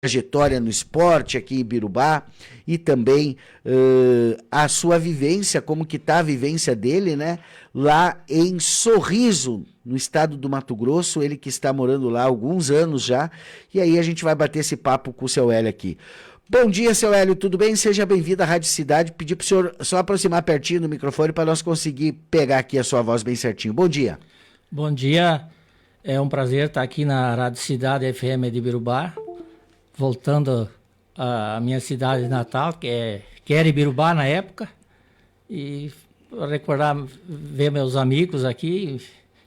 trajetória no esporte aqui em Ibirubá e também a sua vivência, como que está a vivência dele, né? Lá em Sorriso, no estado do Mato Grosso, ele que está morando lá há alguns anos já, e aí a gente vai bater esse papo com o seu Hélio aqui. Bom dia, seu Hélio, tudo bem? Seja bem-vindo à Rádio Cidade. Pedir para o senhor só aproximar pertinho do microfone para nós conseguir pegar aqui a sua voz bem certinho. Bom dia. Bom dia, é um prazer estar aqui na Rádio Cidade FM de Ibirubá, voltando à minha cidade natal, que era Ibirubá na época, e recordar, ver meus amigos aqui,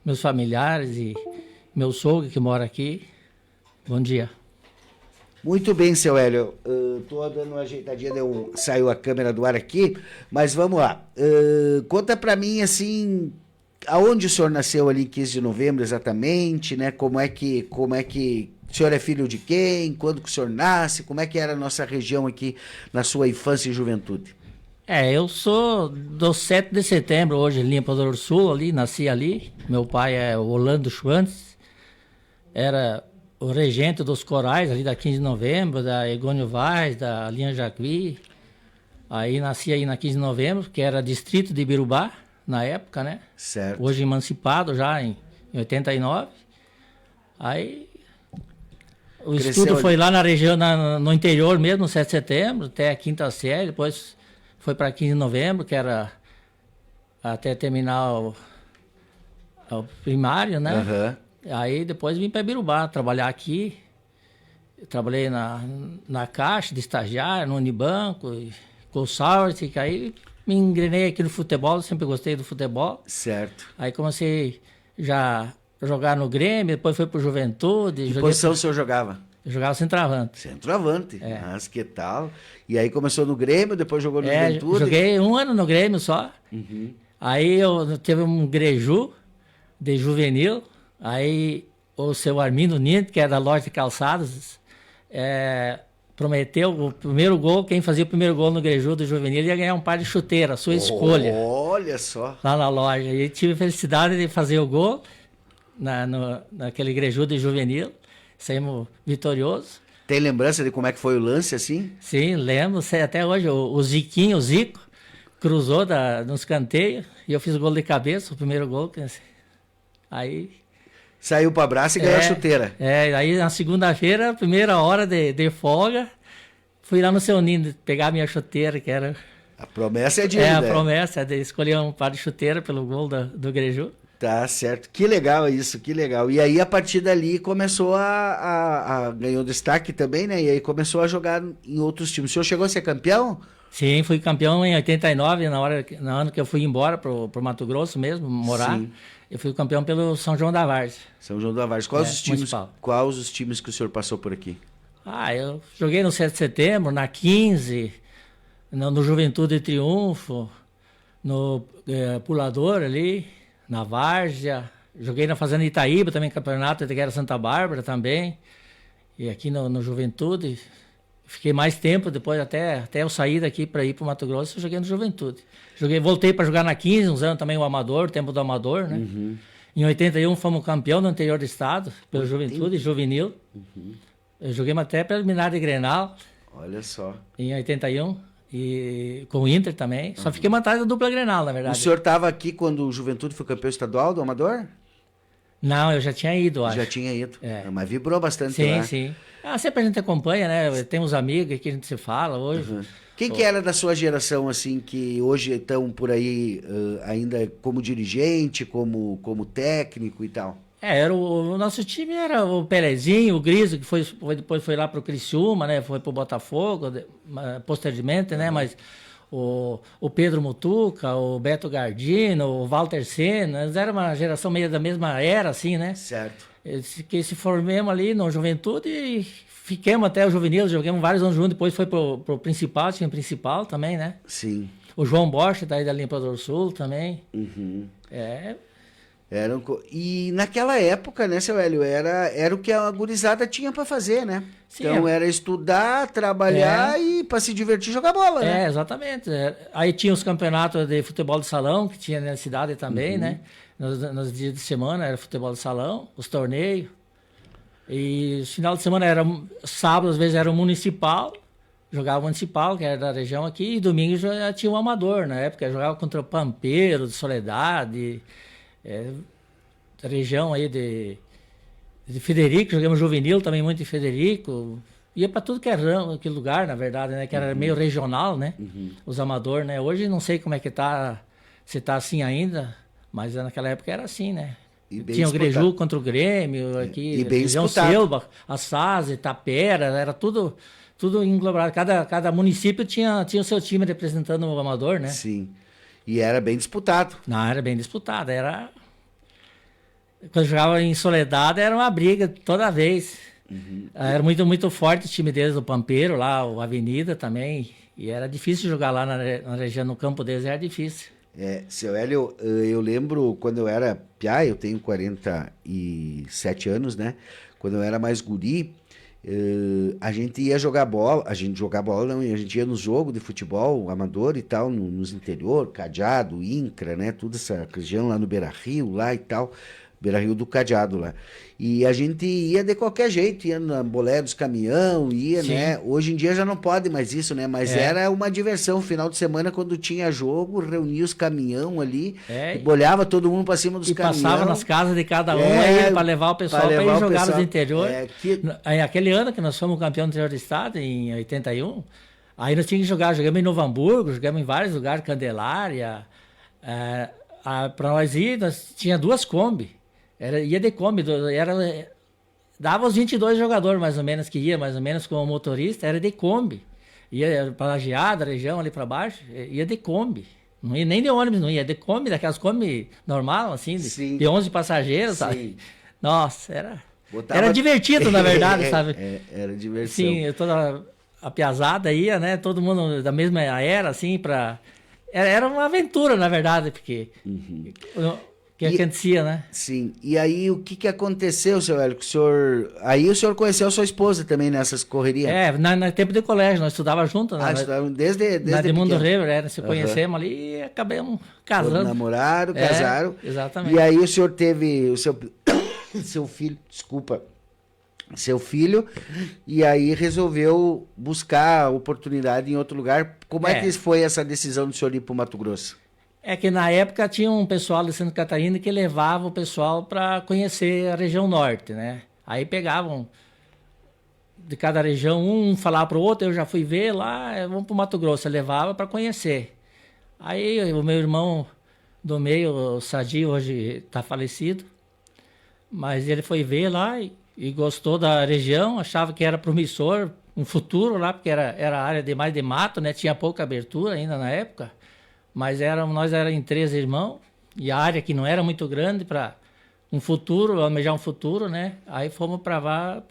meus familiares e meu sogro que mora aqui. Bom dia. Muito bem, seu Hélio. Tô dando uma ajeitadinha, saiu a câmera do ar aqui, mas vamos lá. Conta para mim, assim, aonde o senhor nasceu ali em 15 de novembro exatamente, né? Como é que o senhor é filho de quem? Quando que o senhor nasce? Como é que era a nossa região aqui na sua infância e juventude? Eu sou do 7 de setembro, hoje em Limpa do Sul, ali, nasci ali. Meu pai é o Orlando Schwantz, era o regente dos corais ali da 15 de novembro, da Egônio Vaz, da Linha Jacuí. Aí nasci aí na 15 de novembro, que era distrito de Ibirubá, na época, né? Certo. Hoje emancipado já em 89. Aí o Cresceu estudo ali. foi lá na região, no interior mesmo, no 7 de setembro, até a quinta série, depois foi para 15 de novembro, que era até terminar o primário, né? Aham. Aí depois vim para Ibirubá trabalhar aqui. Trabalhei na Caixa de estagiário, no Unibanco, com o Sauer, que aí me engrenei aqui no futebol, sempre gostei do futebol. Certo. Aí comecei já a jogar no Grêmio, depois fui pro Juventude. Que posição o senhor jogava? Jogava centroavante. Centroavante. Mas que tal? E aí começou no Grêmio, depois jogou no Juventude? Joguei um ano no Grêmio só. Uhum. Aí eu teve um Greju de juvenil. Aí o seu Armindo Nito, que é da loja de calçados, prometeu o primeiro gol, quem fazia o primeiro gol no Greju do juvenil ia ganhar um par de chuteira, sua escolha. Olha só. Lá na loja. E tive a felicidade de fazer o gol naquele Greju de juvenil. Saímos vitoriosos. Tem lembrança de como é que foi o lance, assim? Sim, lembro. Sei até hoje. O Zico, cruzou nos canteiros e eu fiz o gol de cabeça, o primeiro gol. Aí... Saiu para abraço e ganhou a chuteira. Aí na segunda-feira, primeira hora de folga, fui lá no Seu Ninho pegar a minha chuteira, que era... A promessa é de a promessa é de escolher um par de chuteira pelo gol do Greju. Tá certo. Que legal isso, que legal. E aí, a partir dali, começou ganhou destaque também, né? E aí começou a jogar em outros times. O senhor chegou a ser campeão? Sim, fui campeão em 89, no ano que eu fui embora pro Mato Grosso mesmo, morar. Sim. Eu fui campeão pelo São João da Várzea. São João da Várzea. Quais os times que o senhor passou por aqui? Eu joguei no 7 de setembro, na 15, no Juventude Triunfo, no Pulador ali, na Várzea. Joguei na Fazenda Itaíba também, campeonato de Guerra Santa Bárbara também. E aqui no Juventude. Fiquei mais tempo, depois até eu sair daqui para ir para o Mato Grosso, eu joguei no Juventude. Voltei para jogar na 15, uns anos também o Amador, o tempo do Amador, né? Uhum. Em 81 fomos campeão no interior do estado, pelo Juventude, juvenil. Uhum. Eu joguei até preliminar de Grenal. Olha só. Em 81, e com o Inter também. Só fiquei atrás da dupla Grenal, na verdade. O senhor estava aqui quando o Juventude foi campeão estadual do Amador? Não, eu já tinha ido, acho. Já tinha ido. Mas vibrou bastante lá. Sim. Sempre a gente acompanha, né? Tem uns amigos que a gente se fala hoje. Uhum. Quem que era da sua geração, assim, que hoje estão por aí ainda como dirigente, como técnico e tal? O nosso time era o Pelezinho, o Griso, que depois foi lá pro Criciúma, né? Foi pro Botafogo, posteriormente, né? Mas o Pedro Mutuca, o Beto Gardino, o Walter Senna, eles eram uma geração meio da mesma era, assim, né? Certo. Que se formemos ali no Juventude e fiquemos até o Juvenil, jogamos vários anos juntos, depois foi pro Principal, time Principal também, né? Sim. O João Bosch, daí da Limpa do Sul também. Uhum. E naquela época, né, seu Hélio, era o que a gurizada tinha para fazer, né? Sim, então era estudar, trabalhar e para se divertir jogar bola, né? Exatamente. Aí tinha os campeonatos de futebol de salão, que tinha na cidade também, né? Nos dias de semana era futebol de salão, os torneios. E o final de semana era sábado, às vezes era o municipal, jogava o municipal, que era da região aqui, e domingo já tinha o amador, na época jogava contra o Pampeiro, de Soledade, da região aí de Federico, jogamos juvenil também muito em Federico, ia para tudo que que lugar, na verdade, né, que era meio regional, né, os amadores, né, hoje não sei como é que tá, se tá assim ainda, mas naquela época era assim, né. Tinha o Greju contra o Grêmio, aqui, e bem região Selva, Assase, Tapera, era tudo englobado. Cada município tinha o seu time representando o amador, né? Sim. E era bem disputado. Não, era bem disputado. Quando jogava em Soledade, era uma briga toda vez. Era muito, muito forte o time deles, o Pampeiro, lá, o Avenida também. E era difícil jogar lá na região, no campo deles, era difícil. Seu Hélio, eu lembro quando eu era piá, eu tenho 47 anos, né? Quando eu era mais guri, a gente ia jogar bola, a gente ia nos jogos de futebol amador e tal, nos interior, Cadeado, Incra, né? Toda essa região lá no Beira-Rio, lá e tal, Beira-Rio do Cadeado lá. E a gente ia de qualquer jeito, ia na bolé dos caminhão, Sim. né? Hoje em dia já não pode mais isso, né? Mas era uma diversão, final de semana, quando tinha jogo, reunia os caminhão ali, e bolhava todo mundo pra cima dos caminhão. E passava nas casas de cada um aí para levar o pessoal para ir jogar nos interior. Aquele ano que nós fomos campeão do interior do estado, em 81, aí nós tínhamos que jogamos em Novo Hamburgo, jogamos em vários lugares, Candelária. Para nós ir, nós tinha 2 Kombi. Ia de Kombi, dava os 22 jogadores mais ou menos que ia, mais ou menos como motorista, era de Kombi. Ia para Lajeado, região ali para baixo, ia de Kombi. Não ia nem de ônibus, não ia de Kombi, daquelas Kombi normal, assim, de 11 passageiros, sabe? Nossa, era divertido, na verdade, sabe? Era divertido. Sim, toda a piazada ia, né? Todo mundo da mesma era, assim, era uma aventura, na verdade, porque... que acontecia, né? Sim. E aí, o que aconteceu, seu Hélio? Aí o senhor conheceu a sua esposa também nessas correrias? No tempo de colégio, nós estudávamos juntos. Desde na Edmundo River, se conhecemos ali e acabamos casando. Namoraram, casaram. Exatamente. E aí o senhor teve o seu filho, seu filho, e aí resolveu buscar oportunidade em outro lugar. Como é que foi essa decisão do senhor ir para o Mato Grosso? É que na época tinha um pessoal de Santa Catarina que levava o pessoal para conhecer a região norte, né? Aí pegavam de cada região, um falava para o outro, eu já fui ver lá, vamos para o Mato Grosso, eu levava para conhecer. Aí o meu irmão do meio, o Sadi, hoje está falecido, mas ele foi ver lá e gostou da região, achava que era promissor, um futuro lá, porque era área mais de mato, né? Tinha pouca abertura ainda na época. Mas nós éramos em 3 irmãos, e a área que não era muito grande para um futuro, almejar um futuro, né? Aí fomos para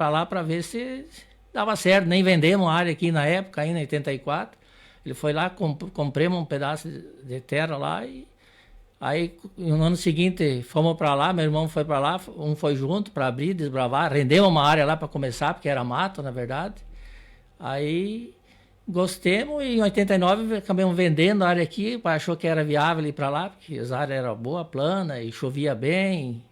lá para ver se dava certo. Nem vendemos a área aqui na época, ainda em 84. Ele foi lá, compramos um pedaço de terra lá, e aí no ano seguinte fomos para lá, meu irmão foi para lá, um foi junto para abrir, desbravar, rendemos uma área lá para começar, porque era mato, na verdade. Aí... gostemos, e em 89 acabamos vendendo a área aqui, achou que era viável ir para lá, porque a área era boa, plana, e chovia bem,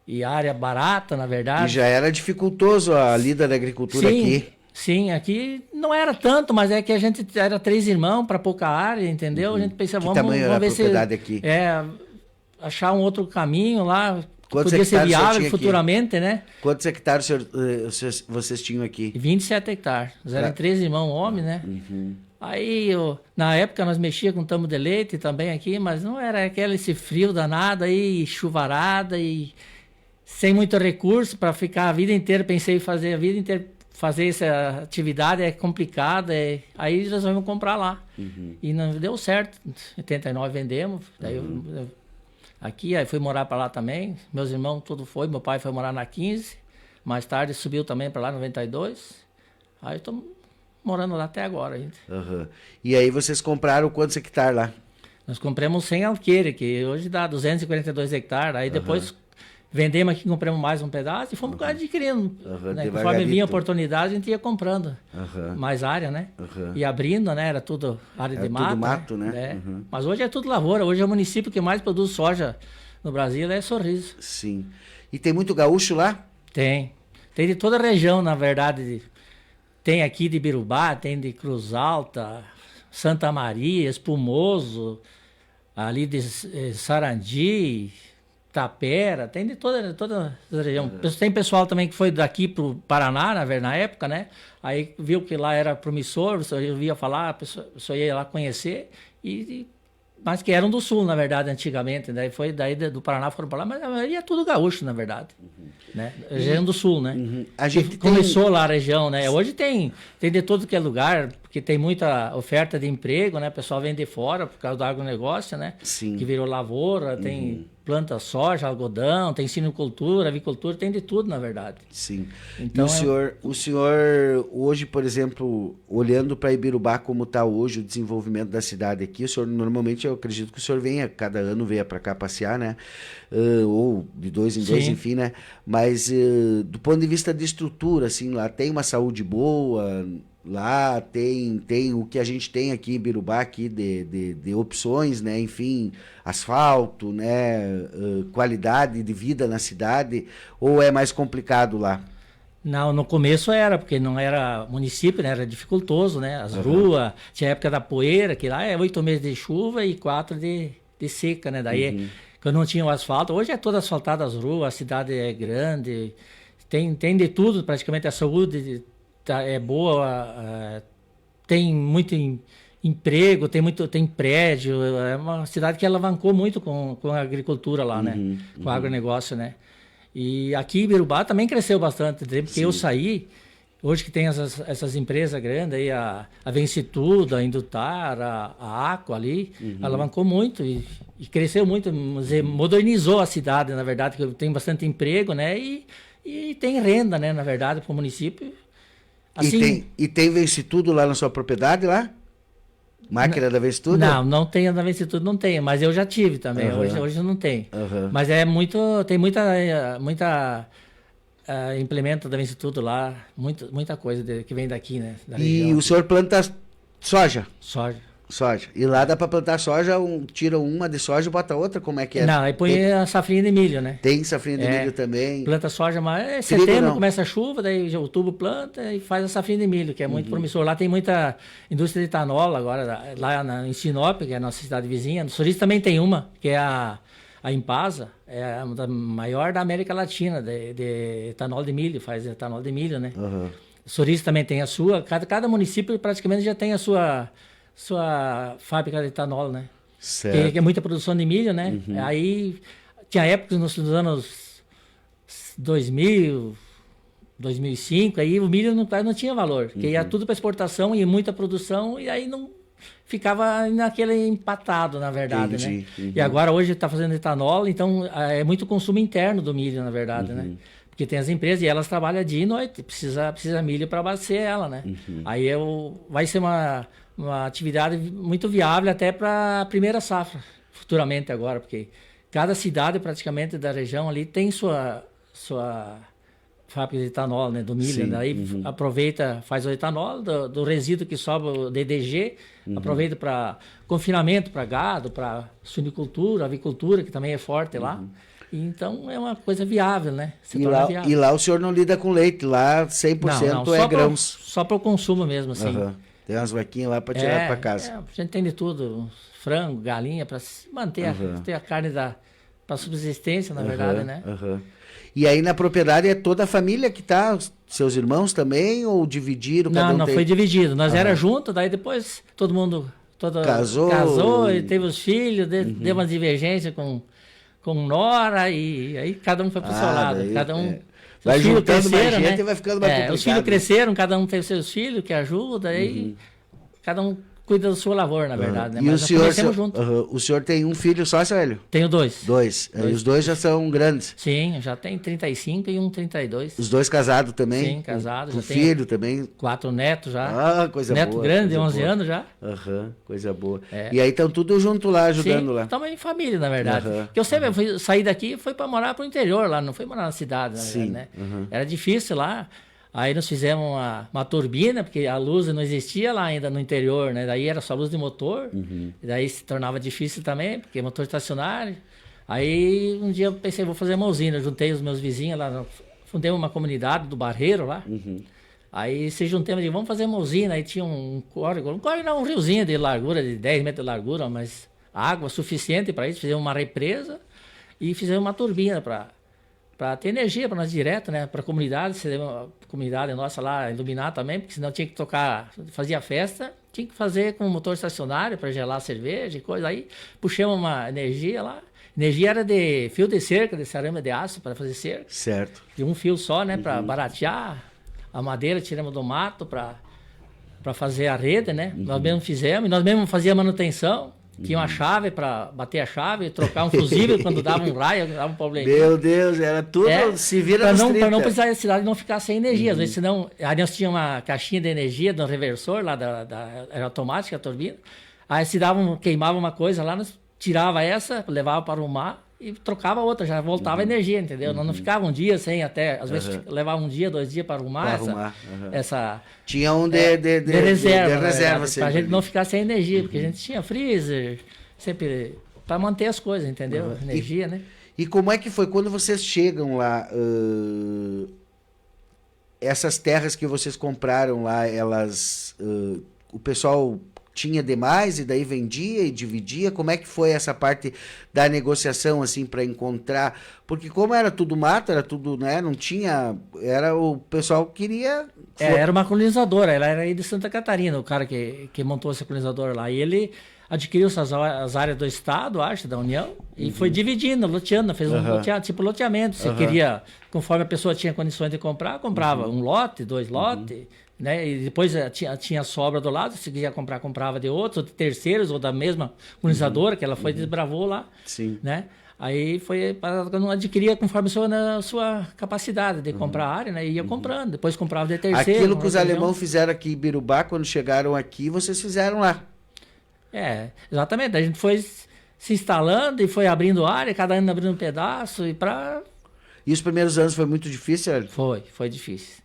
e a área barata, na verdade. E já era dificultoso a lida da agricultura aqui. Sim, aqui não era tanto, mas é que a gente era 3 irmãos para pouca área, entendeu? A gente pensava, vamos ver se... aqui? Achar um outro caminho lá... Quantos podia ser viável futuramente, aqui? Né? Quantos hectares vocês tinham aqui? 27 hectares. Nós éramos 3 irmãos homens, né? Aí, na época, nós mexíamos com tambo de leite também aqui, mas não era esse frio danado aí, chuvarada e sem muito recurso para ficar a vida inteira. Pensei em fazer a vida inteira, fazer essa atividade é complicada. Aí nós vamos comprar lá. E não deu certo. Em 89 vendemos, daí aqui, aí fui morar para lá também. Meus irmãos, tudo foi. Meu pai foi morar na 15. Mais tarde subiu também para lá, 92. Aí estou morando lá até agora ainda. E aí vocês compraram quantos hectares lá? Nós compramos 100 alqueire, que hoje dá 242 hectares. Aí depois vendemos aqui, compramos mais um pedaço e fomos adquirindo. Né? Conforme vinha a oportunidade, a gente ia comprando mais área, né? E abrindo, né? Era tudo área de mato. Tudo mato, né? Mas hoje é tudo lavoura. Hoje é o município que mais produz soja no Brasil, é Sorriso. Sim. E tem muito gaúcho lá? Tem Tem de toda a região, na verdade. Tem aqui de Birubá, tem de Cruz Alta, Santa Maria, Espumoso, ali de Sarandi, Tapera, tem de toda a região. Tem pessoal também que foi daqui para o Paraná, na época, né? Aí viu que lá era promissor, eu via falar, a pessoa ia lá conhecer, mas que eram do Sul, na verdade, antigamente. Daí foi daí do Paraná foram para lá, mas a maioria é tudo gaúcho, na verdade. Né? Região do Sul, né? A gente começou lá a região, né? Hoje tem de todo que é lugar, porque tem muita oferta de emprego, né? O pessoal vem de fora por causa do agronegócio, né? Sim. Que virou lavoura, tem planta soja, algodão, tem sinocultura, avicultura, tem de tudo, na verdade. Sim. Então, e o senhor hoje, por exemplo, olhando para Ibirubá como está hoje o desenvolvimento da cidade aqui, o senhor normalmente, eu acredito que o senhor cada ano venha para cá passear, né? Ou de 2 em 2, enfim, né? Mas do ponto de vista de estrutura, assim, lá tem uma saúde boa, lá tem o que a gente tem aqui em Birubá aqui de opções, né? Enfim, asfalto, né? Qualidade de vida na cidade, ou é mais complicado lá? Não, no começo era, porque não era município, né? Era dificultoso, né? As ruas, tinha a época da poeira, que lá é 8 meses de chuva e 4 de seca, né? Daí, quando não tinha o asfalto, hoje é toda asfaltada as ruas, a cidade é grande, tem de tudo, praticamente a saúde é boa, tem muito emprego, tem prédio, é uma cidade que alavancou muito com a agricultura lá, né? Com o agronegócio, né? E aqui em Birubá também cresceu bastante, porque eu saí, hoje que tem essas empresas grandes aí, a Vence Tudo, a Indutar, a Aqua ali, alavancou muito e cresceu muito, modernizou a cidade, na verdade, que tem bastante emprego, né? E tem renda, né, na verdade, para o município. Assim, e tem Vence Tudo lá na sua propriedade lá? Máquina da Vence Tudo? Não tem a da Vence Tudo, não tem, mas eu já tive também, hoje não tem. Mas tem muita implemento da Vence Tudo lá, muita coisa que vem daqui, né? Da região. E o senhor planta soja? Soja. E lá dá para plantar soja, tira uma de soja e bota outra, como é que é? Não, aí põe a safrinha de milho, né? Tem safrinha de milho também. Planta soja, mas setembro começa a chuva, daí outubro planta e faz a safrinha de milho, que é muito promissor. Lá tem muita indústria de etanol agora, lá em Sinop, que é a nossa cidade vizinha. No Soris também tem uma, que é a Impasa, é a maior da América Latina, de etanol de milho, faz etanol de milho, né? O Soris também tem a sua, cada município praticamente já tem a sua fábrica de etanol, né? Certo. Que é muita produção de milho, né? Aí tinha épocas nos anos 2000, 2005, aí o milho não tinha valor, porque ia tudo para exportação e muita produção, e aí não ficava naquele empatado, na verdade, né? E agora hoje está fazendo etanol, então é muito consumo interno do milho, na verdade, né? Porque tem as empresas e elas trabalham dia e noite, precisa milho para abastecer ela, né? Aí vai ser uma atividade muito viável até para a primeira safra, futuramente agora, porque cada cidade praticamente da região ali tem sua fábrica de etanol, né, do milho, né? Daí aproveita, faz o etanol do resíduo que sobra, o DDG, aproveita para confinamento, para gado, para suinicultura, avicultura, que também é forte lá. Então é uma coisa viável, né? E lá o senhor não lida com leite, lá 100% não, é grãos. Só para o consumo mesmo, assim. Tem umas vaquinhas lá para tirar para casa. A gente tem de tudo, frango, galinha, para manter ter a carne para subsistência, na verdade, né? E aí na propriedade é toda a família que tá, seus irmãos também, ou dividiram? Não, foi dividido. Nós era junto, daí depois todo mundo casou e teve os filhos, deu uma divergência com nora, e aí cada um foi pro seu lado. Daí, cada um... Vai juntando mais gente, né? E vai ficando mais complicado. Os filhos cresceram, cada um tem seus filhos que ajudam, aí cada um cuida da sua lavoura, na verdade. Né? E mas o senhor tem um filho só, seu Hélio? Tenho dois. E os dois já são grandes? Sim, já tem 35 e um 32. Os dois casados também? Sim, casados. Com filho também? 4 netos já. Coisa Neto boa. Neto grande, de 11 boa. anos já. Coisa boa. E aí estão tudo junto lá, ajudando lá? Estamos em família, na verdade. Porque eu sempre saí daqui e fui para morar pro interior lá, não fui morar na cidade, na verdade, né? Era difícil lá. Aí nós fizemos uma turbina, porque a luz não existia lá ainda no interior, né? Daí era só luz de motor, e daí se tornava difícil também, porque motor estacionário. Aí um dia eu pensei, vou fazer uma usina, eu juntei os meus vizinhos lá, fundei uma comunidade do Barreiro lá. Aí se juntamos e vamos fazer uma usina. Aí tinha um córrego não, um riozinho de largura, de 10 metros de largura, mas água suficiente para isso. Fizemos uma represa e fizemos uma turbina para ter energia para nós direto, né? Para a comunidade nossa lá iluminar também, porque senão tinha que tocar, fazia festa, tinha que fazer com motor estacionário para gelar cerveja e coisa. Aí puxamos uma energia lá. Energia era de fio de cerca, de cerâmica de aço para fazer cerca. Certo. De um fio só, né? Para baratear. A madeira tiramos do mato para fazer a rede, né? Nós mesmos fizemos, e nós mesmos fazíamos manutenção. Tinha uma chave para bater a chave, trocar um fusível quando dava um raio, dava um problema. Meu Deus, era tudo, se vira para nos não 30. Para não precisar da cidade não ficar sem energia. Às vezes, senão, aí nós tínhamos uma caixinha de energia do reversor, lá era automática a turbina. Aí se queimava uma coisa lá, nós tirava essa, levava para arrumar e trocava outra, já voltava a energia, entendeu? Não ficava um dia sem até, às vezes levava um dia, 2 dias para arrumar, essa tinha um de reserva, sempre. Pra gente não ficar sem energia, porque a gente tinha freezer, sempre para manter as coisas, entendeu? Energia, né? E como é que foi quando vocês chegam lá, essas terras que vocês compraram lá, elas, o pessoal tinha demais e daí vendia e dividia? Como é que foi essa parte da negociação, assim, para encontrar? Porque como era tudo mato, era tudo, né, não tinha, o pessoal queria... Era uma colonizadora, ela era aí de Santa Catarina, o cara que montou essa colonizadora lá, e ele adquiriu as áreas do estado, acho, da União, e foi dividindo, loteando, fez um loteamento, você queria, conforme a pessoa tinha condições de comprar, comprava um lote, 2 lotes, né? E depois tinha sobra do lado, se queria comprar, comprava de outros, ou de terceiros, ou da mesma colonizadora, que ela foi desbravou lá. Sim. Né? Aí foi para não adquiria conforme a sua capacidade de comprar a área, né? E ia comprando, depois comprava de terceiro. Aquilo que os alemães fizeram aqui em Birubá, quando chegaram aqui, vocês fizeram lá. Exatamente. A gente foi se instalando e foi abrindo área, cada ano abrindo um pedaço E os primeiros anos foi muito difícil? Foi difícil.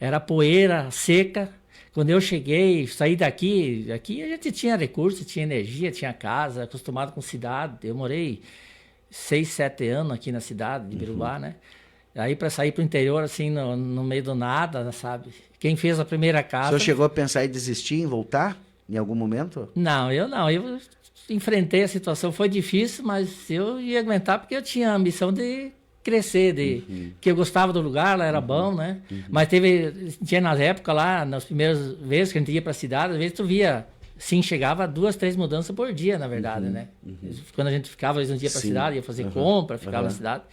Era poeira seca. Quando eu cheguei, saí aqui a gente tinha recursos, tinha energia, tinha casa, acostumado com cidade. Eu morei 6, 7 anos aqui na cidade de Birubá, né? Aí para sair para o interior, assim, no meio do nada, sabe? Quem fez a primeira casa... O senhor chegou a pensar em desistir, em voltar, em algum momento? Não. Eu enfrentei a situação, foi difícil, mas eu ia aguentar porque eu tinha a ambição de crescer, que eu gostava do lugar, lá era bom, né? Mas tinha nas épocas lá, nas primeiras vezes que a gente ia para a cidade, às vezes tu via, sim, chegava 2, 3 mudanças por dia, na verdade, né? Quando a gente ficava, às vezes, um dia para a cidade, ia fazer compra, ficava na cidade.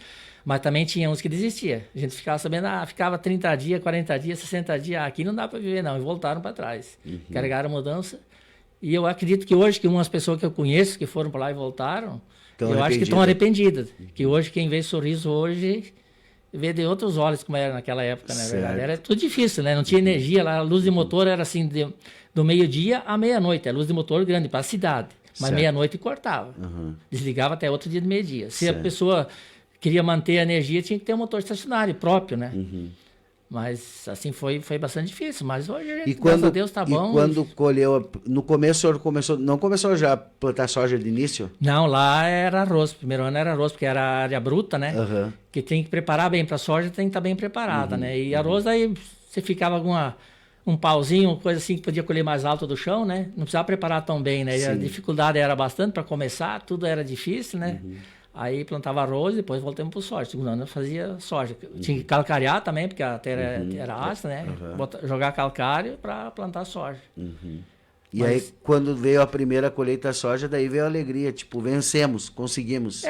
Mas também tinha uns que desistia. A gente ficava sabendo, ficava 30 dias, 40 dias, 60 dias, aqui não dá para viver não, e voltaram para trás. Carregaram mudança. E eu acredito que hoje, que umas pessoas que eu conheço, que foram para lá e voltaram, eu acho que estão arrependidas. Que hoje, quem vê Sorriso hoje, vê de outros olhos como era naquela época, na verdade. Era tudo difícil, né? Não tinha energia lá, a luz de motor era assim, do meio-dia à meia-noite. A luz de motor grande para a cidade. Mas meia-noite cortava. Desligava até outro dia de meio-dia. Se a pessoa queria manter a energia, tinha que ter um motor estacionário próprio, né? Mas assim foi bastante difícil, mas hoje a gente, graças a Deus, tá bom. E quando colheu, no começo o senhor não começou já a plantar soja de início? Não, lá era arroz, primeiro ano era arroz, porque era área bruta, né? Que tem que preparar bem para soja, tem que estar bem preparada, né? E arroz aí você ficava um pauzinho, coisa assim que podia colher mais alto do chão, né? Não precisava preparar tão bem, né? E a dificuldade era bastante para começar, tudo era difícil, né? Aí plantava arroz e depois voltamos para o soja. Segundo ano eu fazia soja. Tinha que calcarear também, porque a terra era ácida, né? Jogar calcário para plantar soja. E aí, quando veio a primeira colheita da soja, daí veio a alegria, tipo, vencemos, conseguimos.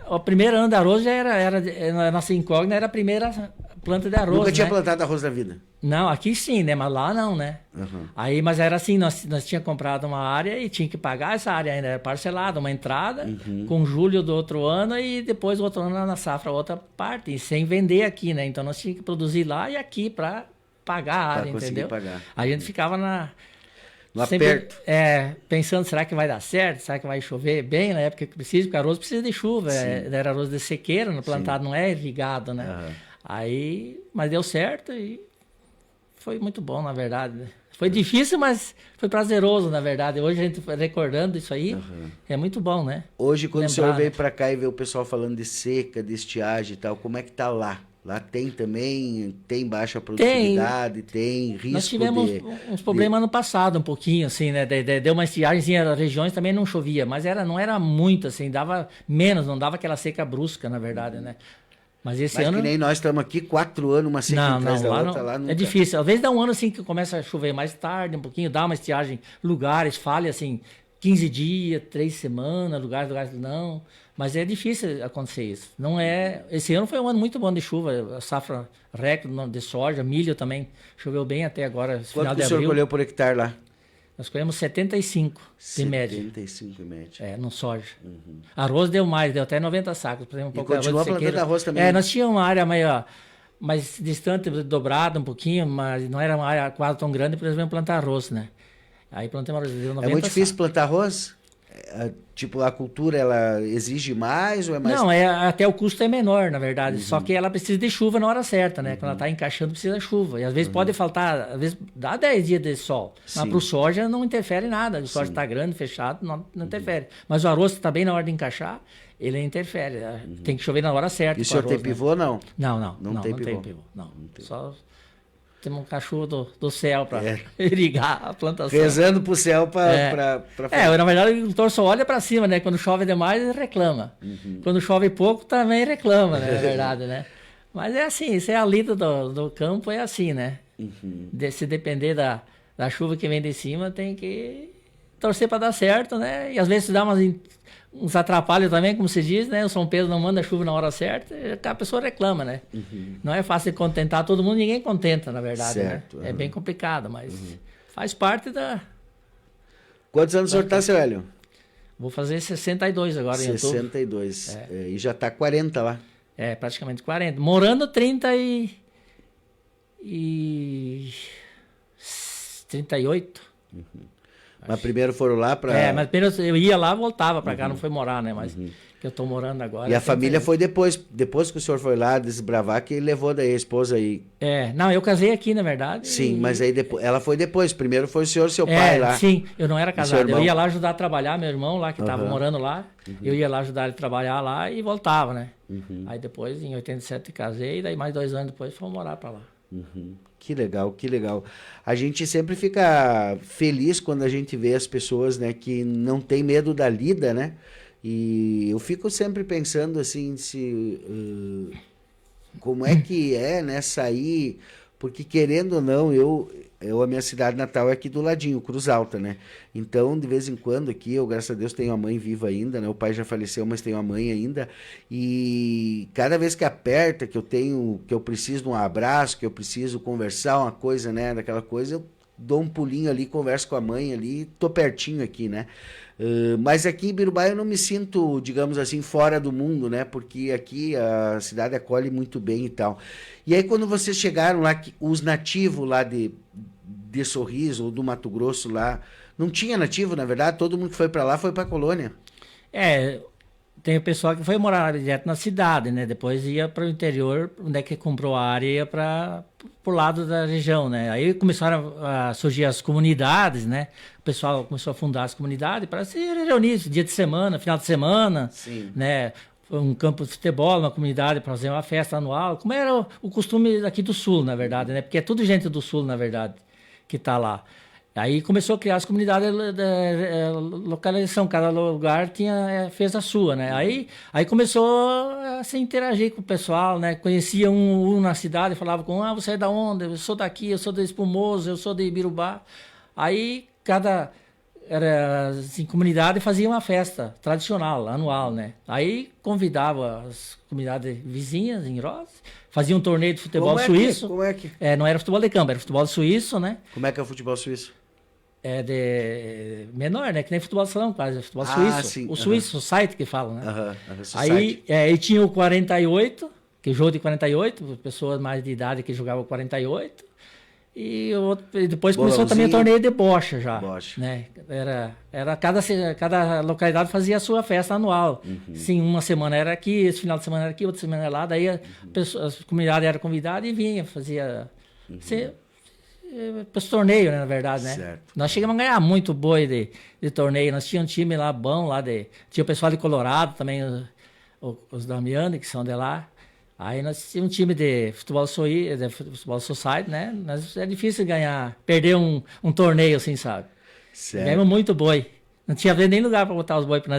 O primeiro ano de arroz já era nossa incógnita era a primeira planta de arroz. Nunca tinha plantado arroz na vida? Não, aqui sim, né? Mas lá não, né? Aí, mas era assim, nós tínhamos comprado uma área e tinha que pagar essa área ainda, era parcelada, uma entrada, com julho do outro ano e depois o outro ano na safra, outra parte, e sem vender aqui, né? Então nós tínhamos que produzir lá e aqui para pagar a área, entendeu? Pagar. A gente ficava no aperto. Pensando, será que vai dar certo? Será que vai chover bem na época que precisa? Porque arroz precisa de chuva, era arroz de sequeira, no plantado não é irrigado, né? Aí, mas deu certo e foi muito bom, na verdade. Foi difícil, mas foi prazeroso, na verdade. Hoje a gente recordando isso aí, é muito bom, né? Hoje, quando o senhor veio para cá e vê o pessoal falando de seca, de estiagem e tal, como é que tá lá Lá tem também, tem baixa produtividade, tem risco Nós tivemos uns problemas ano passado, um pouquinho, assim, né? Deu uma estiagem, as regiões também não chovia, mas não era muito, assim, dava menos, não dava aquela seca brusca, na verdade, né? Mas esse ano... que nem nós estamos aqui, 4 anos, uma seca atrás da outra, lá nunca... É difícil. Às vezes dá um ano, assim, que começa a chover mais tarde, um pouquinho, dá uma estiagem, lugares, falha, assim, 15 dias, 3 semanas, lugares não... Mas é difícil acontecer isso. Não é... Esse ano foi um ano muito bom de chuva. A safra recorde de soja, milho também. Choveu bem até agora, final de abril. Quanto o senhor colheu por hectare lá? Nós colhemos 75 de média. 75 em média. É, no soja. Arroz deu mais, deu até 90 sacos. Por exemplo, um pouco de continua arroz de plantando arroz também? nós tínhamos uma área mais distante, dobrada um pouquinho, mas não era uma área quase tão grande, por exemplo, plantar arroz, né? Aí plantamos arroz, deu 90 É muito difícil sacos. plantar arroz? Tipo, a cultura, ela exige mais ou é mais... Não, até o custo é menor, na verdade. Só que ela precisa de chuva na hora certa, né? Quando ela está encaixando, precisa de chuva. E às vezes pode faltar, às vezes dá 10 dias de sol. Sim. Mas para o soja não interfere nada. O soja está grande, fechado, não interfere. Mas o arroz está bem na hora de encaixar, ele interfere. Tem que chover na hora certa. E o senhor tem pivô, não? Não tem pivô. Não. Só temos um cachorro do céu para irrigar a plantação. Rezando pro céu para na verdade, o agricultor só olha para cima, né? Quando chove demais, ele reclama. Quando chove pouco, também reclama, né? Na verdade, né? Mas é assim, isso é a lida do campo, é assim, né? Se depender da chuva que vem de cima, tem que torcer para dar certo, né? E às vezes dá uns atrapalhos também, como se diz, né? O São Pedro não manda chuva na hora certa, a pessoa reclama, né? Não é fácil contentar todo mundo, ninguém contenta, na verdade, certo, né? É bem complicado, mas faz parte da... Quantos anos o senhor está, seu Hélio? Vou fazer 62 agora em outubro. 62. E já está 40 lá. É, praticamente 40. Morando 38. Mas primeiro foram lá para... mas primeiro eu ia lá, voltava para cá, não foi morar, né? Mas que eu tô morando agora. E a família foi depois que o senhor foi lá desbravar, que levou daí a esposa aí. Não, eu casei aqui, na verdade. Sim, mas aí depois, ela foi depois. Primeiro foi o senhor e seu pai lá. Sim, eu não era casado. Eu ia lá ajudar a trabalhar, meu irmão lá, que estava morando lá. Eu ia lá ajudar ele a trabalhar lá e voltava, né? Aí depois, em 87, casei, e daí mais 2 anos depois fomos morar para lá. Que legal, que legal. A gente sempre fica feliz quando a gente vê as pessoas, né, que não tem medo da lida, né? E eu fico sempre pensando assim, como é que é, né, sair, porque querendo ou não, a minha cidade natal é aqui do ladinho, Cruz Alta, né? Então, de vez em quando aqui, eu, graças a Deus, tenho a mãe viva ainda, né? O pai já faleceu, mas tenho a mãe ainda. E cada vez que aperta, que eu preciso de um abraço, que eu preciso conversar uma coisa, né? Daquela coisa, eu dou um pulinho ali, converso com a mãe ali, tô pertinho aqui, né? Mas aqui em Birubá eu não me sinto, digamos assim, fora do mundo, né? Porque aqui a cidade acolhe muito bem e tal. E aí quando vocês chegaram lá, os nativos lá de Sorriso ou do Mato Grosso lá, não tinha nativo, na verdade? Todo mundo que foi para lá foi para a colônia. Tem o pessoal que foi morar direto na cidade, né? Depois ia para o interior, onde é que comprou a área, ia para o lado da região, né? Aí começaram a surgir as comunidades, né? O pessoal começou a fundar as comunidades para se reunir dia de semana, final de semana, né? Um campo de futebol, uma comunidade para fazer uma festa anual, como era o costume aqui do Sul, na verdade, né? Porque é tudo gente do Sul, na verdade, que está lá. Aí começou a criar as comunidades de localização, cada lugar fez a sua, né? Aí começou a se interagir com o pessoal, né? Conhecia um na cidade, falava com você é da onde? Eu sou daqui, eu sou de Espumoso, eu sou de Ibirubá. Aí cada comunidade fazia uma festa tradicional, anual, né? Aí convidava as comunidades vizinhas em Rosas, fazia um torneio de futebol suíço. Como é que? Não era futebol de campo, era futebol suíço, né? Como é que é o futebol suíço? É de menor, né? Que nem futebol de salão, quase. Futebol suíço. Sim. O suíço, o site que fala, né? Aí tinha o 48, que jogo de 48, pessoas mais de idade que jogavam 48. E depois começou também o torneio de bocha já. Né? Era cada localidade fazia a sua festa anual. Sim, uma semana era aqui, esse final de semana era aqui, outra semana era lá. Daí as comunidades eram convidadas e vinha, fazia... Para os torneios, né, na verdade, né? Certo. Nós chegamos a ganhar muito boi de torneio. Nós tínhamos um time lá bom, tinha o pessoal de Colorado também, os Damiani, que são de lá. Aí nós tínhamos um time de futebol, de futebol society, né? Mas é difícil ganhar, perder um torneio assim, sabe? Certo. Ganhamos muito boi. Não tinha nem lugar para botar os boi, porque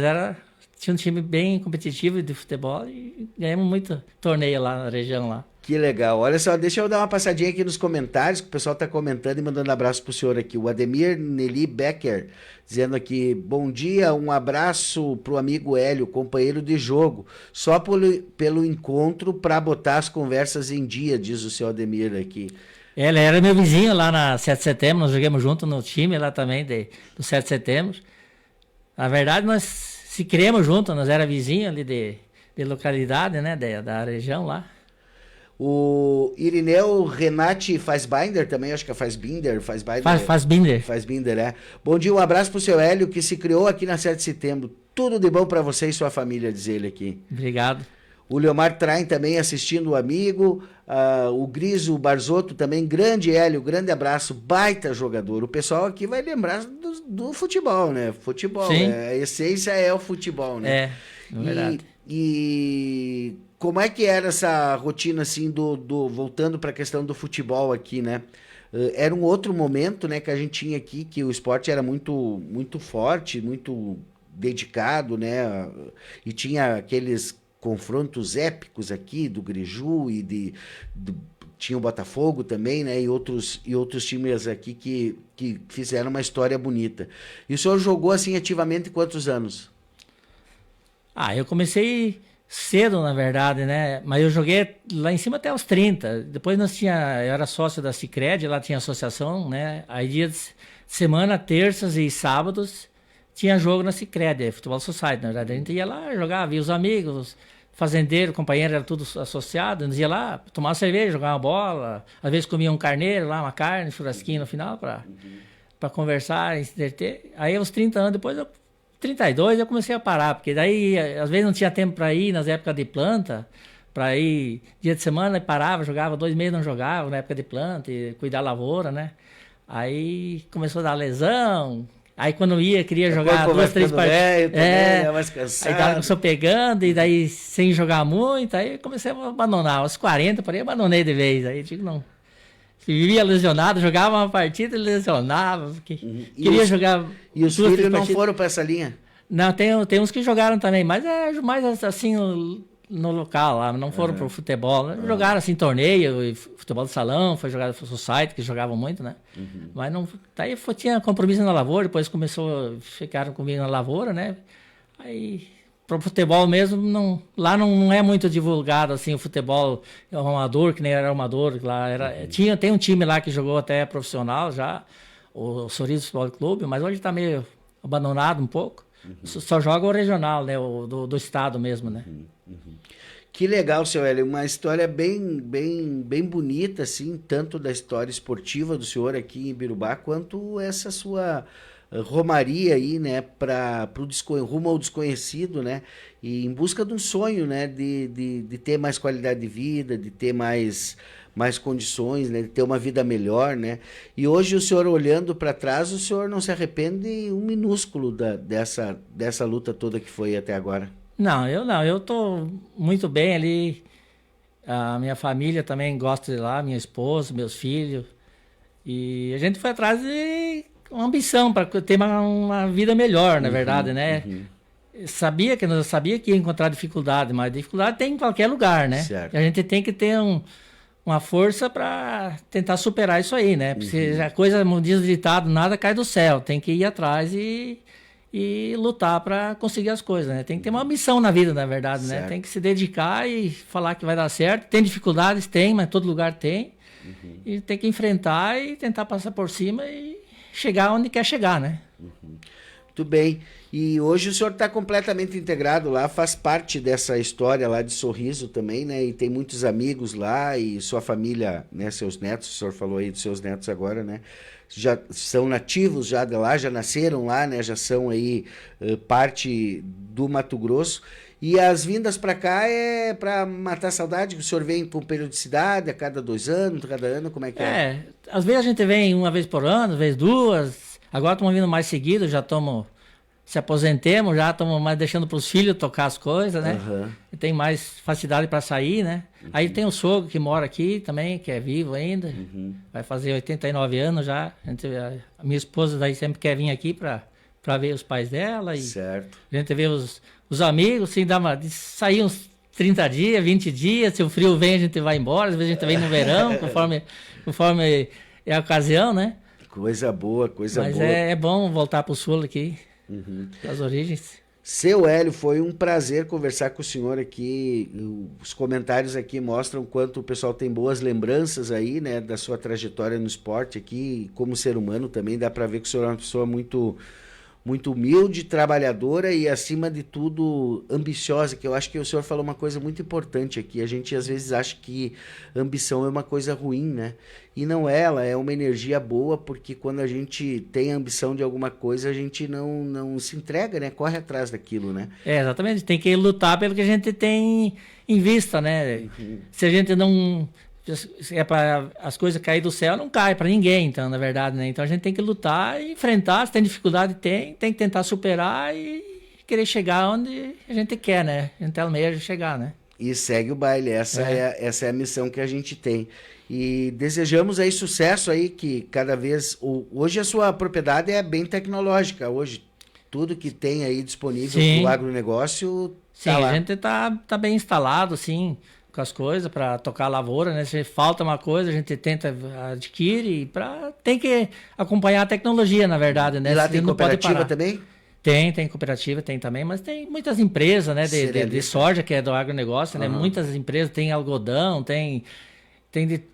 tinha um time bem competitivo de futebol e ganhamos muito torneio lá na região lá. Que legal. Olha só, deixa eu dar uma passadinha aqui nos comentários, que o pessoal está comentando e mandando abraço pro senhor aqui. O Ademir Nelly Becker, dizendo aqui, bom dia, um abraço pro amigo Hélio, companheiro de jogo. Só pelo encontro para botar as conversas em dia, diz o seu Ademir aqui. Ele era meu vizinho lá na 7 de setembro, nós jogamos junto no time lá também do 7 de setembro. Na verdade, nós se criamos juntos, nós era vizinho ali de localidade, né, da região lá. O Irineu Renati Fassbinder também, acho que é Fassbinder. Fassbinder, é. Bom dia, um abraço pro seu Hélio, que se criou aqui na 7 de setembro. Tudo de bom para você e sua família, diz ele aqui. Obrigado. O Leomar Traem também assistindo o amigo. O Griso Barzotto também, grande Hélio, grande abraço, baita jogador. O pessoal aqui vai lembrar do futebol, né? Futebol, a essência é o futebol, né? É verdade. E como é que era essa rotina, assim, voltando para a questão do futebol aqui, né? Era um outro momento, né, que a gente tinha aqui, que o esporte era muito, muito forte, muito dedicado, né? E tinha aqueles confrontos épicos aqui do Griju e tinha o Botafogo também, né? E outros times aqui que fizeram uma história bonita. E o senhor jogou assim ativamente quantos anos? Eu comecei cedo, na verdade, né? Mas eu joguei lá em cima até os 30. Depois eu era sócio da Sicredi, lá tinha associação, né? Aí dia de semana, terças e sábados, tinha jogo na Sicredi, Futebol Society, na verdade. A gente ia lá, jogava, via os amigos, fazendeiro, companheiro, era tudo associado. A gente ia lá, tomar uma cerveja, jogar uma bola. Às vezes comia um carneiro lá, uma carne, churrasquinho no final, para conversar e se entreter. Aí aos 30 anos depois, 32 eu comecei a parar, porque daí às vezes não tinha tempo para ir nas épocas de planta, para ir dia de semana e parava, jogava 2 meses, não jogava na época de planta e cuidar da lavoura, né? Aí começou a dar lesão, aí quando queria jogar 2, 3 partidas, aí a começou pegando e daí sem jogar muito, aí comecei a abandonar, aos 40 parei, abandonei de vez, aí digo não. Vivia lesionado, jogava uma partida e lesionava. Queria jogar. E os filhos não foram para essa linha? Não, tem uns que jogaram também, mas é mais assim no local lá, não foram pro futebol. Jogaram assim torneio, futebol de salão, foi jogado pro Society, que jogavam muito, né? Mas não. Daí tinha compromisso na lavoura, depois ficaram comigo na lavoura, né? Aí. Pro futebol mesmo, lá não é muito divulgado assim o futebol amador, que nem era amador. Lá tem um time lá que jogou até profissional já, o Sorriso Futebol Clube, mas hoje está meio abandonado um pouco. Só joga o regional, né? Do estado mesmo, né? Que legal, seu Hélio, uma história bem bonita, assim, tanto da história esportiva do senhor aqui em Ibirubá, quanto essa sua romaria aí, né, rumo ao desconhecido, né, e em busca de um sonho, né, de ter mais qualidade de vida, de ter mais condições, né, de ter uma vida melhor, né, e hoje o senhor olhando para trás, o senhor não se arrepende um minúsculo dessa luta toda que foi até agora? Eu estou muito bem ali, a minha família também gosta de lá, minha esposa, meus filhos, e a gente foi atrás de uma ambição para ter uma vida melhor, na verdade, né? Sabia que ia encontrar dificuldade, mas dificuldade tem em qualquer lugar, né? Certo. E a gente tem que ter uma força para tentar superar isso aí, né? Porque a coisa, como diz o ditado, nada cai do céu. Tem que ir atrás e lutar para conseguir as coisas, né? Tem que ter uma missão na vida, na verdade, né? Tem que se dedicar e falar que vai dar certo. Tem dificuldades? Tem, mas todo lugar tem. E tem que enfrentar e tentar passar por cima e chegar onde quer chegar, né? Muito bem. E hoje o senhor está completamente integrado lá, faz parte dessa história lá de Sorriso também, né? E tem muitos amigos lá e sua família, né? Seus netos, o senhor falou aí dos seus netos agora, né? Já são nativos já de lá, já nasceram lá, né? Já são aí parte do Mato Grosso. E as vindas para cá é para matar a saudade, que o senhor vem por periodicidade, a cada 2 anos, cada ano, como é que é? Às vezes a gente vem uma vez por ano, às vezes 2. Agora estamos vindo mais seguido, já estamos se aposentemos, já estamos mais deixando para os filhos tocar as coisas, né? Aham. E tem mais facilidade para sair, né? Aí tem o sogro que mora aqui também, que é vivo ainda. Vai fazer 89 anos já. A minha esposa daí sempre quer vir aqui para ver os pais dela. E Certo. a gente vê os amigos, assim, sair uns 30 dias, 20 dias. Se o frio vem, a gente vai embora. Às vezes a gente vem no verão, conforme é a ocasião, né? Coisa boa, coisa Mas boa. é bom voltar para o sul aqui, as origens. Seu Hélio, foi um prazer conversar com o senhor aqui. Os comentários aqui mostram quanto o pessoal tem boas lembranças aí, né, da sua trajetória no esporte aqui, como ser humano também. Dá para ver que o senhor é uma pessoa muito, muito humilde, trabalhadora e, acima de tudo, ambiciosa, que eu acho que o senhor falou uma coisa muito importante aqui. A gente, às vezes, acha que ambição é uma coisa ruim, né? E não é, ela é uma energia boa, porque quando a gente tem ambição de alguma coisa, a gente não se entrega, né? Corre atrás daquilo, né? Exatamente. Tem que lutar pelo que a gente tem em vista, né? Se a gente não... Se é para as coisas cair do céu, não cai para ninguém, então, na verdade, né? Então a gente tem que lutar e enfrentar. Se tem dificuldade, tem que tentar superar e querer chegar onde a gente quer, né? A gente almeja chegar, né? E segue o baile. Essa é a missão que a gente tem. E desejamos aí sucesso aí, que cada vez... Hoje a sua propriedade é bem tecnológica. Hoje, tudo que tem aí disponível para o agronegócio tá lá. A gente tá bem instalado, assim, com as coisas para tocar a lavoura, né? Se falta uma coisa, a gente tenta adquirir. Tem que acompanhar a tecnologia, na verdade, né? E lá tem cooperativa também? Tem cooperativa, tem também, mas tem muitas empresas, né, de soja, que é do agronegócio, né? Muitas empresas, tem algodão, tem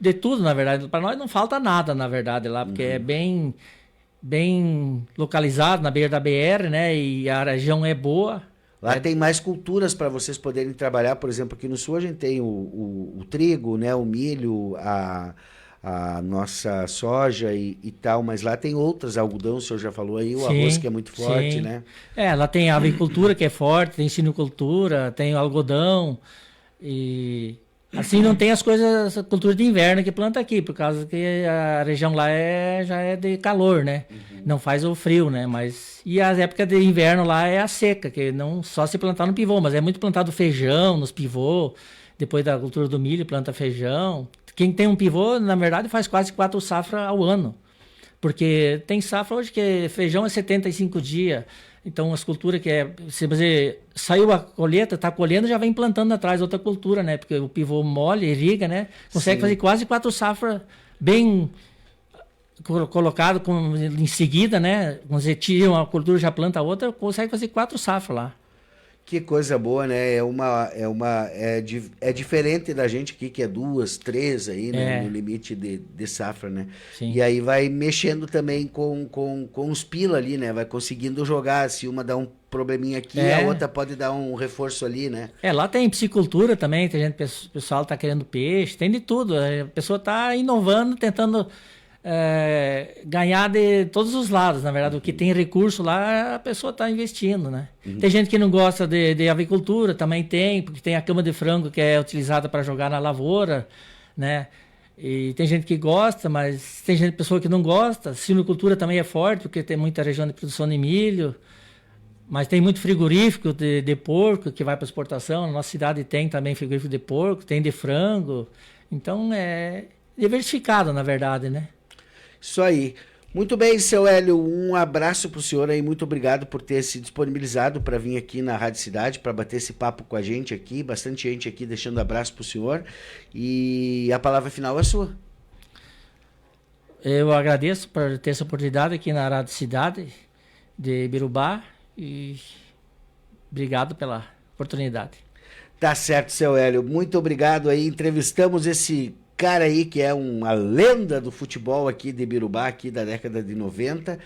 de tudo, na verdade. Para nós não falta nada, na verdade, lá, porque é bem localizado na beira da BR, né? E a região é boa. Lá tem mais culturas para vocês poderem trabalhar. Por exemplo, aqui no sul a gente tem o trigo, né? O milho, a nossa soja e tal, mas lá tem outras, algodão, o senhor já falou aí, o arroz que é muito forte, né? Lá tem a avicultura que é forte, tem sinocultura, tem o algodão e assim não tem as coisas, a cultura de inverno que planta aqui, por causa que a região lá já é de calor, né? Não faz o frio, né? E as épocas de inverno lá é a seca, que não só se plantar no pivô, mas é muito plantado feijão nos pivô, depois da cultura do milho planta feijão. Quem tem um pivô, na verdade, faz quase 4 safras ao ano. Porque tem safra hoje que feijão é 75 dias. Então, as culturas que é... Se você saiu a colheita, está colhendo, já vem plantando atrás outra cultura, né? Porque o pivô molha, irriga, né? Consegue fazer quase 4 safras bem colocado em seguida, né? Quando você tira uma cultura já planta outra, consegue fazer 4 safras lá. Que coisa boa, né? É diferente da gente aqui, que é 2, 3 aí, né? No limite de safra, né? Sim. E aí vai mexendo também com os pila ali, né? Vai conseguindo jogar. Se uma dá um probleminha aqui, a outra pode dar um reforço ali, né? Lá tem piscicultura também, tem gente, o pessoal tá querendo peixe, tem de tudo. A pessoa tá inovando, tentando ganhar de todos os lados, na verdade. O que tem recurso lá, a pessoa está investindo, né? Tem gente que não gosta de avicultura, também tem, porque tem a cama de frango que é utilizada para jogar na lavoura, né? E tem gente que gosta, mas tem pessoa que não gosta. Sinocultura também é forte, porque tem muita região de produção de milho, mas tem muito frigorífico de porco que vai para exportação. Na nossa cidade tem também frigorífico de porco, tem de frango. Então é diversificado, na verdade, né? Isso aí. Muito bem, seu Hélio, um abraço para o senhor aí, muito obrigado por ter se disponibilizado para vir aqui na Rádio Cidade, para bater esse papo com a gente aqui, bastante gente aqui deixando abraço para o senhor, e a palavra final é sua. Eu agradeço por ter essa oportunidade aqui na Rádio Cidade de Birubá e obrigado pela oportunidade. Tá certo, seu Hélio, muito obrigado aí, entrevistamos esse cara aí que é uma lenda do futebol aqui de Birubá, aqui da década de 90.